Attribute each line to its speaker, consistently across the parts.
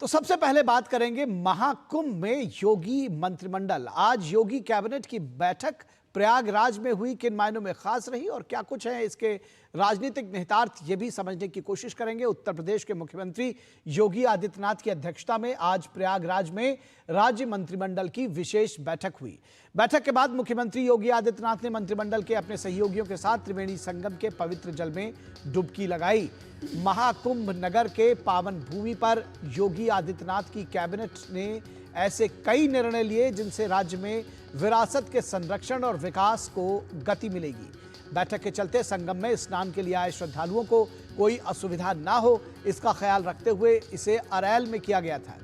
Speaker 1: तो सबसे पहले बात करेंगे महाकुंभ में योगी मंत्रिमंडल। आज योगी कैबिनेट की बैठक प्रयागराज में हुई, किन मायनों में खास रही और क्या कुछ है इसके राजनीतिक निहितार्थ, ये भी समझने की कोशिश करेंगे। उत्तर प्रदेश के मुख्यमंत्री योगी आदित्यनाथ की अध्यक्षता में आज प्रयागराज में राज्य मंत्रिमंडल की विशेष बैठक हुई। बैठक के बाद मुख्यमंत्री योगी आदित्यनाथ ने मंत्रिमंडल के अपने सहयोगियों के साथ त्रिवेणी संगम के पवित्र जल में डुबकी लगाई। महाकुंभ नगर के पावन भूमि पर योगी आदित्यनाथ की कैबिनेट ने ऐसे कई निर्णय लिए जिनसे राज्य में विरासत के संरक्षण और विकास को गति मिलेगी। बैठक के चलते संगम में स्नान के लिए आए श्रद्धालुओं को कोई असुविधा ना हो, इसका ख्याल रखते हुए इसे अरैल में किया गया था।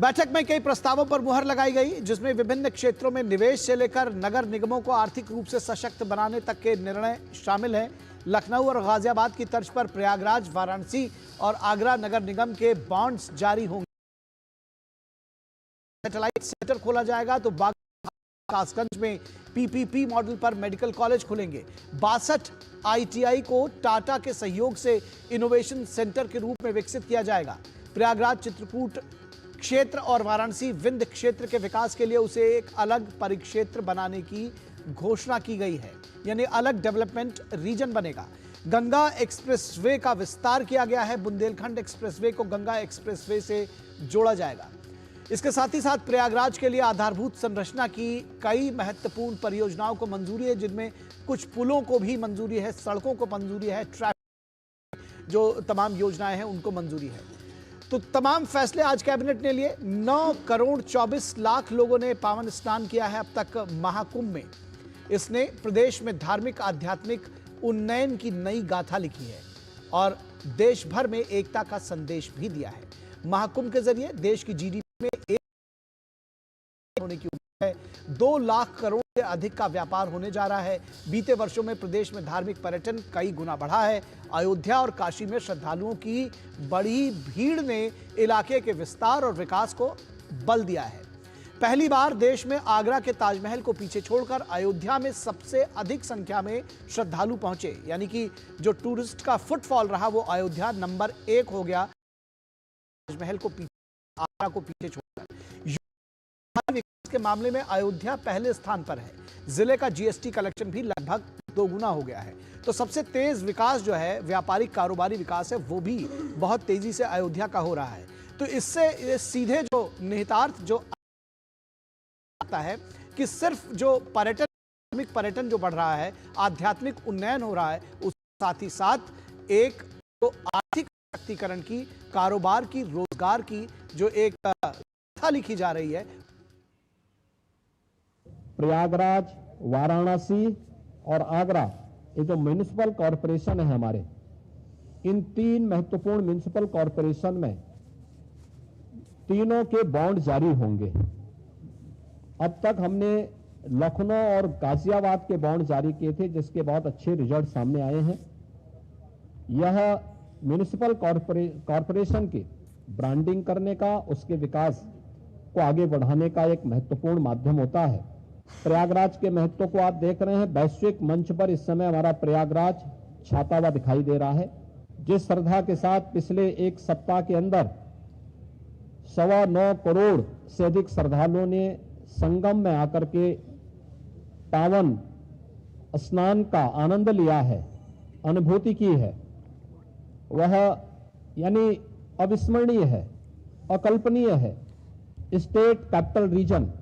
Speaker 1: बैठक में कई प्रस्तावों पर मुहर लगाई गई, जिसमें विभिन्न क्षेत्रों में निवेश से लेकर नगर निगमों को आर्थिक रूप से सशक्त बनाने तक के निर्णय शामिल हैं। लखनऊ और गाजियाबाद की तर्ज पर प्रयागराज, वाराणसी और आगरा नगर निगम के बॉन्ड्स जारी होंगे। सैटेलाइट सेंटर खोला जाएगा तो कासगंज में पीपीपी मॉडल पर मेडिकल कॉलेज खुलेंगे। 62 आईटीआई को टाटा के सहयोग से इनोवेशन सेंटर के रूप में विकसित किया जाएगा। प्रयागराज चित्रकूट क्षेत्र और वाराणसी विंध्य क्षेत्र के विकास के लिए उसे एक अलग परिक्षेत्र बनाने की घोषणा की गई है, यानी अलग डेवलपमेंट रीजन बनेगा। गंगा एक्सप्रेसवे का विस्तार किया गया है। बुंदेलखंड एक्सप्रेसवे को गंगा एक्सप्रेसवे से जोड़ा जाएगा। इसके साथ ही साथ प्रयागराज के लिए आधारभूत संरचना की कई महत्वपूर्ण परियोजनाओं को मंजूरी है, जिनमें कुछ पुलों को भी मंजूरी है, सड़कों को मंजूरी है, ट्रैफिक जो तमाम योजनाएं हैं उनको मंजूरी है। तो तमाम फैसले आज कैबिनेट ने लिए। 9 करोड़ 24 लाख लोगों ने पावन स्नान किया है अब तक महाकुंभ में। इसने प्रदेश में धार्मिक आध्यात्मिक उन्नयन की नई गाथा लिखी है और देश भर में एकता का संदेश भी दिया है। महाकुंभ के जरिए देश की जीडीपी में होने की उम्मीद है। 2 लाख करोड़ से अधिक का व्यापार होने जा रहा है। बीते वर्षों में प्रदेश में धार्मिक पर्यटन कई गुना बढ़ा है। अयोध्या और काशी में श्रद्धालुओं की बड़ी भीड़ ने इलाके के विस्तार और विकास को बल दिया है। पहली बार देश में आगरा के ताजमहल को पीछे छोड़कर अयोध्या में सबसे अधिक संख्या में श्रद्धालु पहुंचे, यानी कि जो टूरिस्ट का फुटफॉल रहा वो अयोध्या नंबर 1 हो गया, ताजमहल को आगरा को पीछे छोड़कर। विकास के मामले में अयोध्या पहले स्थान पर है। जिले का जीएसटी कलेक्शन भी लगभग 2 गुना हो गया है। तो सबसे तेज विकास जो है व्यापारिक कारोबारी विकास है, वो भी बहुत तेजी से अयोध्या का हो रहा है। तो इससे सीधे जो निहितार्थ जो आता है कि सिर्फ जो पर्यटन जो बढ़ रहा है, आध्यात्मिक उन्नयन हो रहा है, उस साथ ही साथ एक तो आर्थिक शक्तिकरण की, कारोबार की, रोजगार की जो एक कथा लिखी जा रही है।
Speaker 2: प्रयागराज, वाराणसी और आगरा, ये जो म्युनिसिपल कॉरपोरेशन है हमारे, इन 3 महत्वपूर्ण म्युनिसिपल कॉरपोरेशन में तीनों के बॉन्ड जारी होंगे। अब तक हमने लखनऊ और गाजियाबाद के बॉन्ड जारी किए थे, जिसके बहुत अच्छे रिजल्ट सामने आए हैं। यह म्युनिसिपल कॉरपोरेशन के ब्रांडिंग करने का, उसके विकास को आगे बढ़ाने का एक महत्वपूर्ण माध्यम होता है। प्रयागराज के महत्व को आप देख रहे हैं। वैश्विक मंच पर इस समय हमारा प्रयागराज छाता हुआ दिखाई दे रहा है। जिस श्रद्धा के साथ पिछले 1 सप्ताह के अंदर 9.25 करोड़ से अधिक श्रद्धालुओं ने संगम में आकर के पावन स्नान का आनंद लिया है, अनुभूति की है, वह यानी अविस्मरणीय है, अकल्पनीय है। स्टेट कैपिटल रीजन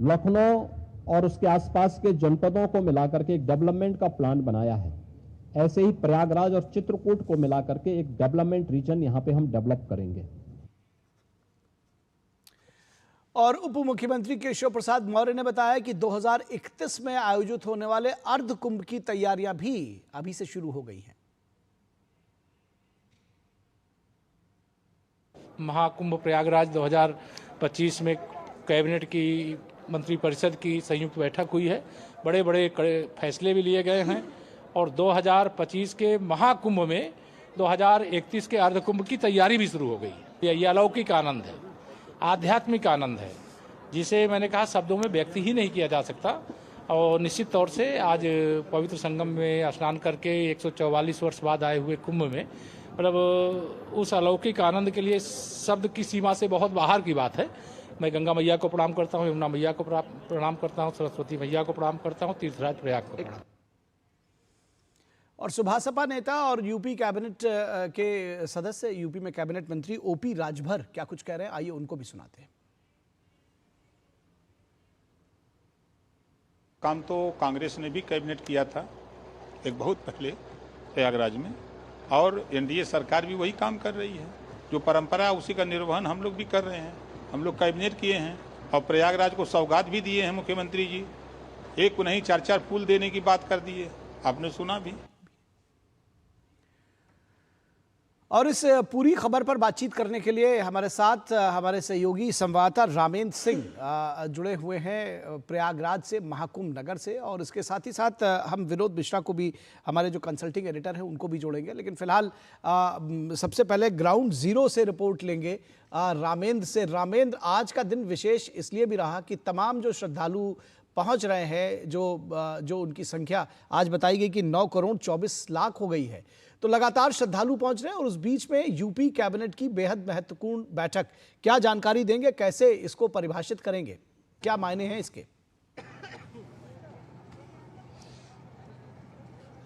Speaker 2: लखनऊ और उसके आसपास के जनपदों को मिलाकर के एक डेवलपमेंट का प्लान बनाया है। ऐसे ही प्रयागराज और चित्रकूट को मिलाकर के एक डेवलपमेंट रीजन यहां पे हम डेवलप करेंगे।
Speaker 1: और उप मुख्यमंत्री केशव प्रसाद मौर्य ने बताया कि 2031 में आयोजित होने वाले अर्ध कुंभ की तैयारियां भी अभी से शुरू हो गई हैं।
Speaker 3: महाकुंभ प्रयागराज 2025 में कैबिनेट की मंत्रिपरिषद की संयुक्त बैठक हुई है। बड़े बड़े फैसले भी लिए गए हैं और 2025 के महाकुंभ में 2031 के अर्धकुंभ की तैयारी भी शुरू हो गई। ये अलौकिक आनंद है, आध्यात्मिक आनंद है, जिसे मैंने कहा शब्दों में व्यक्त ही नहीं किया जा सकता। और निश्चित तौर से आज पवित्र संगम में स्नान करके 144 वर्ष बाद आए हुए कुंभ में मतलब उस अलौकिक आनंद के लिए शब्द की सीमा से बहुत बाहर की बात है। मैं गंगा मैया को प्रणाम करता हूँ, यमुना मैया को प्रणाम करता हूँ, सरस्वती मैया को प्रणाम करता हूँ, तीर्थराज प्रयाग को प्रणाम।
Speaker 1: और सुभासपा नेता और यूपी कैबिनेट के सदस्य, यूपी में कैबिनेट मंत्री ओपी राजभर क्या कुछ कह रहे हैं, आइए उनको भी सुनाते हैं।
Speaker 4: काम तो कांग्रेस ने भी कैबिनेट किया था एक बहुत पहले प्रयागराज में, और एनडीए सरकार भी वही काम कर रही है। जो परंपरा उसी का निर्वहन हम लोग भी कर रहे हैं। हम लोग कैबिनेट किए हैं और प्रयागराज को सौगात भी दिए हैं मुख्यमंत्री जी। एक को नहीं 4-4 पुल देने की बात कर दिए, आपने सुना भी।
Speaker 1: और इस पूरी खबर पर बातचीत करने के लिए हमारे साथ हमारे सहयोगी संवाददाता रामेंद्र सिंह जुड़े हुए हैं प्रयागराज से, महाकुंभ नगर से, और इसके साथ ही साथ हम विनोद मिश्रा को भी, हमारे जो कंसल्टिंग एडिटर हैं, उनको भी जोड़ेंगे। लेकिन फिलहाल सबसे पहले ग्राउंड जीरो से रिपोर्ट लेंगे रामेंद्र से। रामेंद्र, आज का दिन विशेष इसलिए भी रहा कि तमाम जो श्रद्धालु पहुंच रहे हैं, जो उनकी संख्या आज बताई गई कि 9 करोड़ 24 लाख हो गई है, तो लगातार श्रद्धालु पहुंच रहे हैं। और उस बीच में यूपी कैबिनेट की बेहद महत्वपूर्ण बैठक, क्या जानकारी देंगे, कैसे इसको परिभाषित करेंगे, क्या मायने हैं इसके?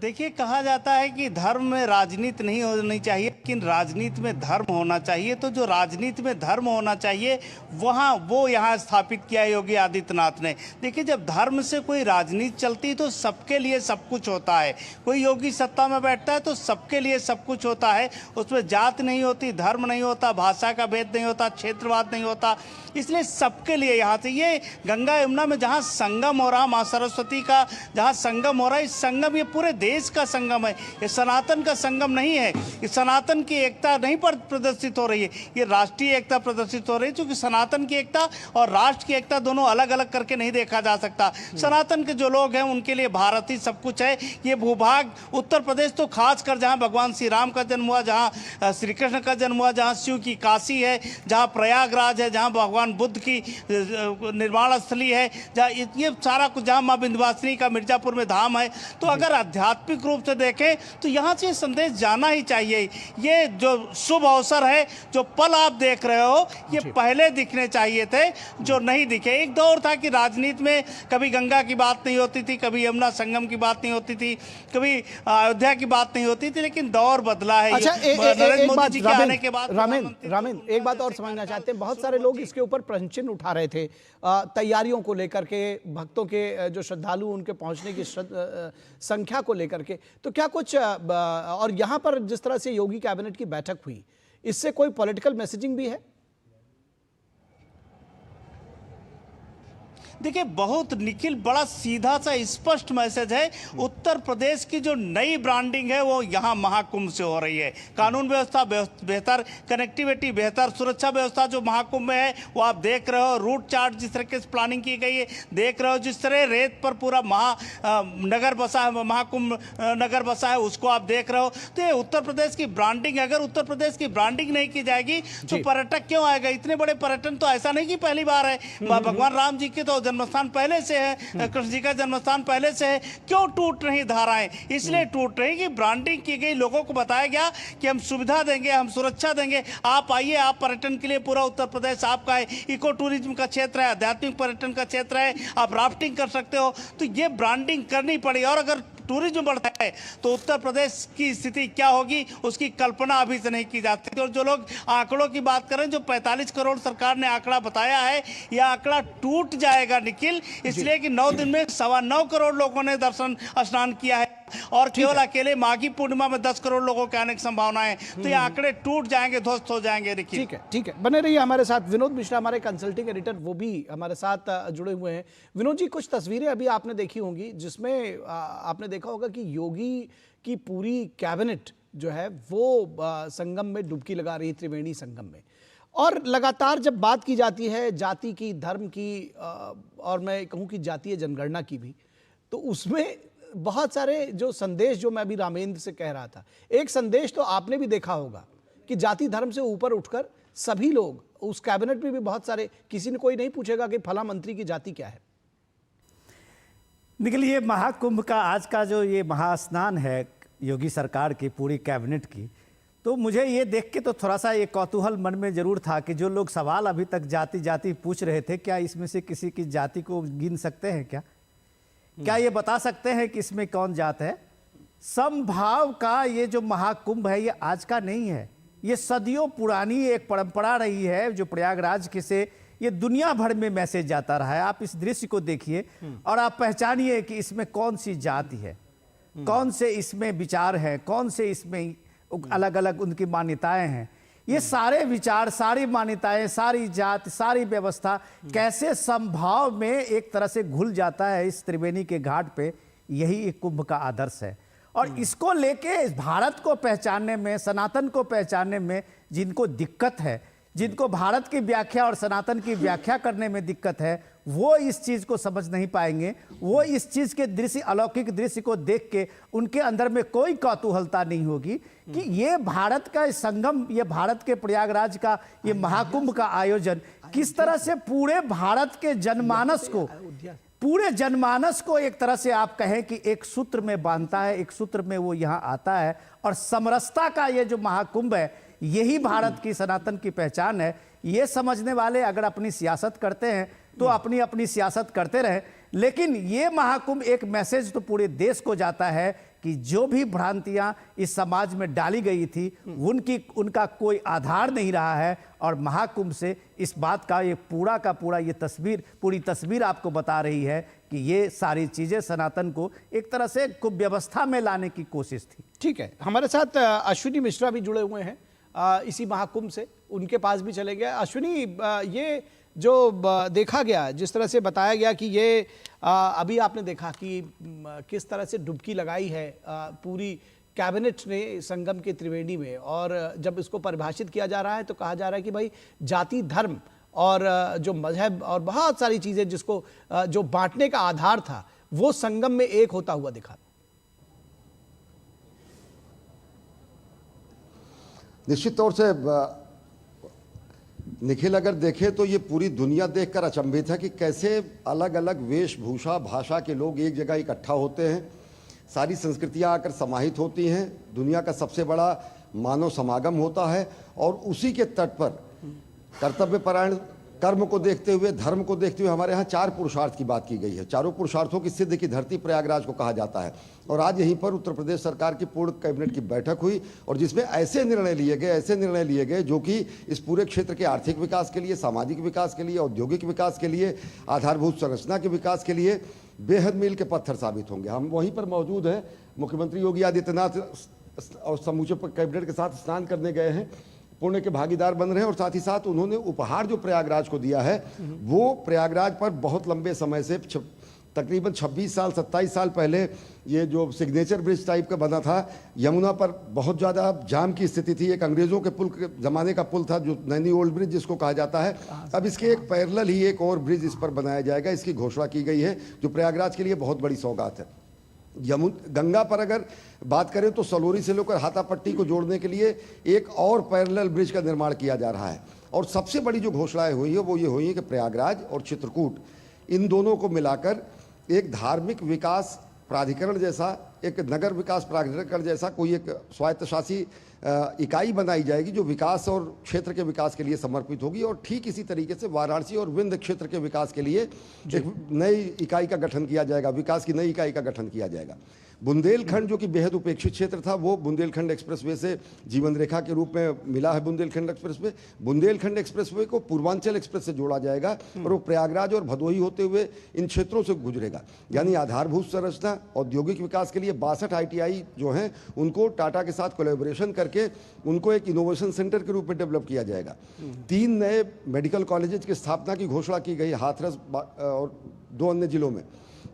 Speaker 5: देखिए, कहा जाता है कि धर्म में राजनीति नहीं होनी चाहिए, लेकिन राजनीति में धर्म होना चाहिए। तो जो राजनीति में धर्म होना चाहिए वो यहाँ स्थापित किया योगी आदित्यनाथ ने। देखिए, जब धर्म से कोई राजनीति चलती तो सबके लिए सब कुछ होता है। कोई योगी सत्ता में बैठता है तो सबके लिए सब कुछ होता है। उसमें जात नहीं होती, धर्म नहीं होता, भाषा का भेद नहीं होता, क्षेत्रवाद नहीं होता। इसलिए सबके लिए यहाँ से ये गंगा यमुना में जहाँ संगम हो रहा, माँ सरस्वती का जहाँ संगम हो रहा है, इस संगम, ये पूरे देश का संगम है, ये सनातन का संगम नहीं है। ये सनातन की एकता नहीं प्रदर्शित हो रही है, ये राष्ट्रीय एकता प्रदर्शित हो रही है। क्योंकि सनातन की एकता और राष्ट्र की एकता दोनों अलग अलग करके नहीं देखा जा सकता। सनातन के जो लोग हैं उनके लिए भारत ही सब कुछ है। ये भूभाग उत्तर प्रदेश तो खासकर जहाँ भगवान श्री राम का जन्म हुआ, जहाँ श्री कृष्ण का जन्म हुआ, जहाँ शिव की काशी है, जहाँ प्रयागराज है, जहाँ भगवान बुद्ध की निर्माण स्थली है, जहाँ ये सारा कुछ, जहाँ माँ विंध्यवासिनी का मिर्जापुर में धाम है। तो अगर आध्यात्मिक रूप से देखें तो यहाँ से संदेश जाना ही चाहिए। ये जो शुभ अवसर है, जो पल आप देख रहे हो, ये पहले दिखने चाहिए थे, जो नहीं दिखे। एक दौर था कि राजनीति में कभी गंगा की बात नहीं होती थी, कभी यमुना संगम की बात नहीं होती थी, कभी अयोध्या की बात नहीं होती थी, लेकिन दौर बदला है।
Speaker 1: अच्छा,
Speaker 5: नरेंद्र मोदी जी के आने के बाद
Speaker 1: रामेंद्र, एक बात और समझना चाहते हैं। बहुत सारे लोग इसके ऊपर प्रश्न उठा रहे थे तैयारियों को लेकर के, भक्तों के जो श्रद्धालु उनके पहुंचने की संख्या को लेकर के, तो क्या कुछ, और यहां पर जिस तरह से योगी कैबिनेट की बैठक हुई, इससे कोई पॉलिटिकल मैसेजिंग भी है?
Speaker 5: देखिए, बहुत निखिल, बड़ा सीधा सा स्पष्ट मैसेज है। उत्तर प्रदेश की जो नई ब्रांडिंग है वो यहाँ महाकुंभ से हो रही है। कानून व्यवस्था बेहतर, कनेक्टिविटी बेहतर, सुरक्षा व्यवस्था जो महाकुंभ में है वो आप देख रहे हो। रूट चार्ट जिस तरह से प्लानिंग की गई है देख रहे हो, जिस तरह रेत पर पूरा नगर बसा है, महाकुंभ नगर बसा है, उसको आप देख रहे हो। तो ये उत्तर प्रदेश की ब्रांडिंग, अगर उत्तर प्रदेश की ब्रांडिंग नहीं की जाएगी तो पर्यटक क्यों आएगा? इतने बड़े पर्यटन तो ऐसा नहीं कि पहली बार है। भगवान राम जी की तो जन्मस्थान पहले से है, कृष्ण जी का जन्मस्थान पहले से है। क्यों टूट रही धाराएं? इसलिए टूट रही कि ब्रांडिंग की गई, लोगों को बताया गया कि हम सुविधा देंगे, हम सुरक्षा देंगे, आप आइए, आप पर्यटन के लिए, पूरा उत्तर प्रदेश आपका है, इको टूरिज्म का क्षेत्र है, आध्यात्मिक पर्यटन का क्षेत्र है, आप राफ्टिंग कर सकते हो। तो ये ब्रांडिंग करनी पड़ी। और अगर टूरिज्म बढ़ता है तो उत्तर प्रदेश की स्थिति क्या होगी उसकी कल्पना अभी से नहीं की जाती। और जो लोग आंकड़ों की बात करें, जो 45 करोड़ सरकार ने आंकड़ा बताया है, यह आंकड़ा टूट जाएगा निखिल, इसलिए कि 9 दिन में 9.25 करोड़ लोगों ने दर्शन स्नान किया है और केवल अकेले माघी पूर्णिमा में 10 करोड़ लोगों के आने की संभावना है। तो ये आंकड़े टूट जाएंगे, ध्वस्त हो जाएंगे। निखिल,
Speaker 1: ठीक है, बने रहिए हमारे साथ। विनोद मिश्रा, हमारे कंसल्टिंग एडिटर, वो भी हमारे साथ जुड़े हुए हैं। विनोद जी, कुछ तस्वीरें अभी आपने देखी होंगी जिसमें आपने देखा होगा कि योगी की पूरी कैबिनेट जो है वो संगम में डुबकी लगा रही, त्रिवेणी संगम में। और लगातार जब बात की जाती है जाति की, धर्म की, और मैं कहूँ कि जातीय जनगणना की भी, तो उसमें बहुत सारे जो संदेश, जो मैं अभी रामेंद्र से कह रहा था, एक संदेश तो आपने भी देखा होगा कि जाति धर्म से ऊपर उठकर सभी लोग, उस कैबिनेट में भी बहुत सारे, किसी ने कोई नहीं पूछेगा कि फला मंत्री की जाति क्या है।
Speaker 6: निखिल, ये महाकुंभ का आज का जो ये महास्नान है योगी सरकार की पूरी कैबिनेट की,
Speaker 5: तो मुझे ये देख के तो थोड़ा सा ये कौतूहल मन में जरूर था कि जो लोग सवाल अभी तक जाति जाति पूछ रहे थे, क्या इसमें से किसी की जाति को गिन सकते हैं क्या ये बता सकते हैं कि इसमें कौन जात है? समभाव का ये जो महाकुंभ है ये आज का नहीं है, ये सदियों पुरानी एक परंपरा रही है जो प्रयागराज के से ये दुनिया भर में मैसेज जाता रहा है। आप इस दृश्य को देखिए और आप पहचानिए कि इसमें कौन सी जाति है, कौन से इसमें विचार हैं, कौन से इसमें अलग अलग उनकी मान्यताएं हैं। ये सारे विचार, सारी मान्यताएं, सारी जात, सारी व्यवस्था कैसे समभाव में एक तरह से घुल जाता है इस त्रिवेणी के घाट पे, यही एक कुंभ का आदर्श है। और इसको लेके भारत को पहचानने में, सनातन को पहचानने में जिनको दिक्कत है, जिनको भारत की व्याख्या और सनातन की व्याख्या करने में दिक्कत है, वो इस चीज को समझ नहीं पाएंगे। वो इस चीज के दृश्य, अलौकिक दृश्य को देख के उनके अंदर में कोई कौतूहलता नहीं होगी कि ये भारत का संगम, ये भारत के प्रयागराज का ये महाकुंभ का आयोजन किस तरह से पूरे भारत के जनमानस को, पूरे जनमानस को एक तरह से आप कहें कि एक सूत्र में बांधता है, एक सूत्र में वो यहाँ आता है। और समरसता का ये जो महाकुंभ है, यही भारत की, सनातन की पहचान है। ये समझने वाले अगर अपनी सियासत करते हैं तो अपनी अपनी सियासत करते रहें, लेकिन ये महाकुंभ एक मैसेज तो पूरे देश को जाता है कि जो भी भ्रांतियां इस समाज में डाली गई थी उनका कोई आधार नहीं रहा है। और महाकुंभ से इस बात का ये पूरा का पूरा ये पूरी तस्वीर आपको बता रही है कि ये सारी चीजें सनातन को एक तरह से कुव्यवस्था में लाने की कोशिश थी।
Speaker 1: ठीक है, हमारे साथ अश्विनी मिश्रा भी जुड़े हुए हैं इसी महाकुंभ से, उनके पास भी चले गए। अश्विनी, ये जो देखा गया, जिस तरह से बताया गया कि ये अभी आपने देखा कि किस तरह से डुबकी लगाई है पूरी कैबिनेट ने संगम के त्रिवेणी में, और जब इसको परिभाषित किया जा रहा है तो कहा जा रहा है कि भाई जाति, धर्म और जो मजहब और बहुत सारी चीजें जिसको जो बांटने का आधार था वो संगम में एक होता हुआ दिखा।
Speaker 6: निश्चित तौर से निखिल, अगर देखें तो ये पूरी दुनिया देखकर अचंभित है कि कैसे अलग अलग वेशभूषा, भाषा के लोग एक जगह इकट्ठा होते हैं, सारी संस्कृतियां आकर समाहित होती हैं, दुनिया का सबसे बड़ा मानव समागम होता है। और उसी के तट पर कर्तव्यपरायण, कर्म को देखते हुए, धर्म को देखते हुए हमारे यहाँ 4 पुरुषार्थ की बात की गई है। चारों पुरुषार्थों की सिद्ध की धरती प्रयागराज को कहा जाता है। और आज यहीं पर उत्तर प्रदेश सरकार की पूर्ण कैबिनेट की बैठक हुई और जिसमें ऐसे निर्णय लिए गए जो कि इस पूरे क्षेत्र के आर्थिक विकास के लिए, सामाजिक विकास के लिए, औद्योगिक विकास के लिए, आधारभूत संरचना के विकास के लिए बेहद मील के पत्थर साबित होंगे। हम वहीं पर मौजूद हैं, मुख्यमंत्री योगी आदित्यनाथ और समूचे कैबिनेट के साथ स्नान करने गए हैं, पुण्य के भागीदार बन रहे हैं। और साथ ही साथ उन्होंने उपहार जो प्रयागराज को दिया है वो प्रयागराज पर बहुत लंबे समय से, तकरीबन 26 साल 27 साल पहले ये जो सिग्नेचर ब्रिज टाइप का बना था, यमुना पर बहुत ज़्यादा जाम की स्थिति थी। एक अंग्रेज़ों के पुल के ज़माने का पुल था जो नैनी ओल्ड ब्रिज जिसको कहा जाता है। अब इसके एक पैरेलल ही एक और ब्रिज इस पर बनाया जाएगा, इसकी घोषणा की गई है, जो प्रयागराज के लिए बहुत बड़ी सौगात है। गंगा पर अगर बात करें तो सलोरी से लेकर हाथापट्टी को जोड़ने के लिए एक और पैरेलल ब्रिज का निर्माण किया जा रहा है। और सबसे बड़ी जो घोषणाएं हुई है वो ये हुई है कि प्रयागराज और चित्रकूट, इन दोनों को मिलाकर एक धार्मिक विकास प्राधिकरण जैसा, एक नगर विकास प्राधिकरण जैसा कोई एक स्वायत्तशासी इकाई बनाई जाएगी जो विकास और क्षेत्र के विकास के लिए समर्पित होगी। और ठीक इसी तरीके से वाराणसी और विंध्य क्षेत्र के विकास के लिए एक नई इकाई का गठन किया जाएगा, विकास की नई इकाई का गठन किया जाएगा। बुंदेलखंड जो कि बेहद उपेक्षित क्षेत्र था वो बुंदेलखंड एक्सप्रेसवे से जीवन रेखा के रूप में मिला है। बुंदेलखंड एक्सप्रेसवे, बुंदेलखंड एक्सप्रेसवे को पूर्वांचल एक्सप्रेस से जोड़ा जाएगा और वो प्रयागराज और भदोही होते हुए इन क्षेत्रों से गुजरेगा। यानी आधारभूत संरचना, औद्योगिक विकास के लिए 62 ITI जो हैं उनको टाटा के साथ कोलैबोरेशन करके उनको एक इनोवेशन सेंटर के रूप में डेवलप किया जाएगा। 3 नए मेडिकल कॉलेजेस की स्थापना की घोषणा की गई, हाथरस और 2 अन्य जिलों में।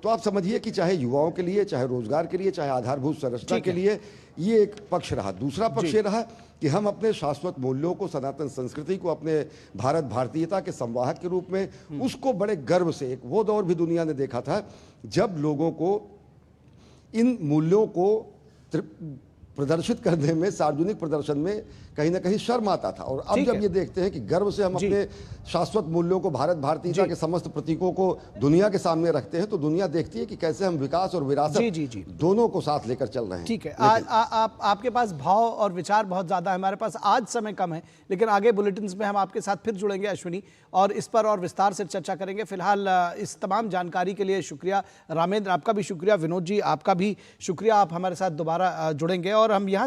Speaker 6: तो आप समझिए कि चाहे युवाओं के लिए, चाहे रोजगार के लिए, चाहे आधारभूत संरचना के लिए ये एक पक्ष रहा। दूसरा पक्ष ये रहा कि हम अपने शाश्वत मूल्यों को, सनातन संस्कृति को, अपने भारत भारतीयता के संवाहक के रूप में उसको बड़े गर्व से, एक वो दौर भी दुनिया ने देखा था जब लोगों को इन मूल्यों को प्रदर्शित करने में, सार्वजनिक प्रदर्शन में कहीं ना कहीं शर्म आता था। और अब
Speaker 1: ठीक
Speaker 6: जब
Speaker 1: है।
Speaker 6: ये देखते हैं कि गर्व से हम
Speaker 1: जी।
Speaker 6: अपने शाश्वत मूल्यों को, भारत भारतीयता
Speaker 1: जी।
Speaker 6: के समस्त प्रतीकों को दुनिया के सामने रखते हैं, तो दुनिया देखती है कि कैसे हम विकास और विरासत
Speaker 1: जी, जी, जी।
Speaker 6: दोनों को साथ लेकर चल रहे हैं।
Speaker 1: ठीक है, आपके पास भाव और विचार बहुत ज्यादा है, हमारे पास आज समय कम है, लेकिन आगे बुलेटिन्स में हम आपके साथ फिर जुड़ेंगे अश्विनी, और इस पर और विस्तार से चर्चा करेंगे। फिलहाल इस तमाम जानकारी के लिए शुक्रिया रामेंद्र, आपका भी शुक्रिया, विनोद जी आपका भी शुक्रिया, आप हमारे साथ दोबारा जुड़ेंगे। और हम यहाँ